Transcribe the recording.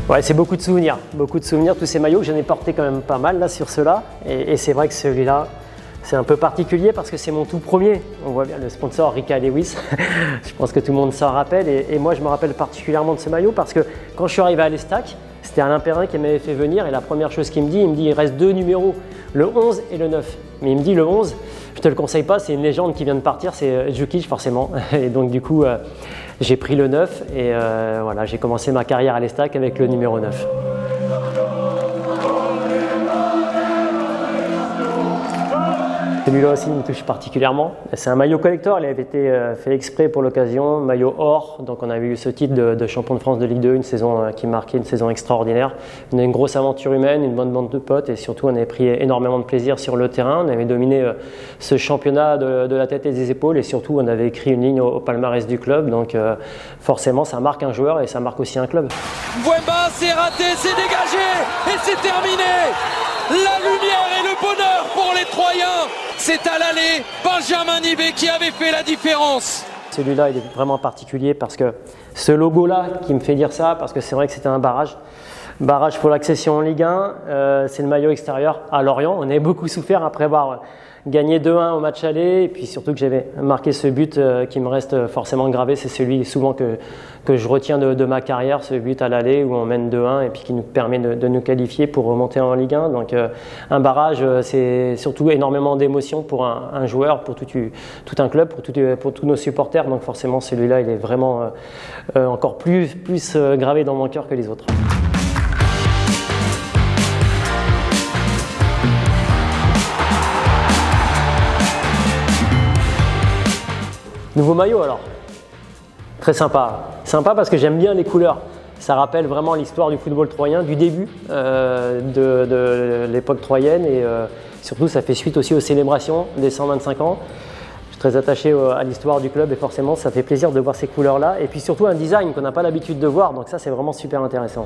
Ouais, c'est beaucoup de souvenirs, tous ces maillots, j'en ai porté quand même pas mal là sur ceux-là, et c'est vrai que celui-là, c'est un peu particulier parce que c'est mon tout premier. On voit bien le sponsor Ricka Lewis, je pense que tout le monde s'en rappelle, et moi je me rappelle particulièrement de ce maillot parce que quand je suis arrivé à l'Estac, c'était Alain Perrin qui m'avait fait venir, et la première chose qu'il me dit, il reste 2 numéros, le 11 et le 9. Mais il me dit le 11, je te le conseille pas, c'est une légende qui vient de partir, c'est Djukic forcément. Et donc du coup, j'ai pris le 9 et voilà, j'ai commencé ma carrière à l'Estac avec le numéro 9. Celui-là aussi me touche particulièrement. C'est un maillot collector, il avait été fait exprès pour l'occasion, maillot or. Donc on avait eu ce titre de champion de France de Ligue 2, une saison qui marquait une saison extraordinaire. On a une grosse aventure humaine, une bonne bande de potes, et surtout on avait pris énormément de plaisir sur le terrain. On avait dominé ce championnat de la tête et des épaules, et surtout on avait écrit une ligne au palmarès du club. Donc forcément ça marque un joueur et ça marque aussi un club. Mbouemba, c'est raté, c'est dégagé et c'est terminé. La lumière et le bonheur pour les Troyens. C'est à l'aller Benjamin Nibé qui avait fait la différence. Celui-là, il est vraiment particulier parce que ce logo-là qui me fait dire ça, parce que c'est vrai que c'était un barrage. Barrage pour l'accession en Ligue 1, c'est le maillot extérieur à Lorient. On avait beaucoup souffert après avoir gagné 2-1 au match aller, et puis surtout que j'avais marqué ce but qui me reste forcément gravé. C'est celui souvent que je retiens de ma carrière, ce but à l'aller où on mène 2-1 et puis qui nous permet de nous qualifier pour remonter en Ligue 1. Donc un barrage, c'est surtout énormément d'émotions pour un joueur, pour tout un club, pour tous nos supporters. Donc forcément celui-là, il est vraiment encore plus gravé dans mon cœur que les autres. Nouveau maillot alors, très sympa. Sympa parce que j'aime bien les couleurs. Ça rappelle vraiment l'histoire du football troyen, du début de l'époque troyenne, et surtout ça fait suite aussi aux célébrations des 125 ans. Je suis très attaché à l'histoire du club et forcément ça fait plaisir de voir ces couleurs-là. Et puis surtout un design qu'on n'a pas l'habitude de voir, donc ça c'est vraiment super intéressant.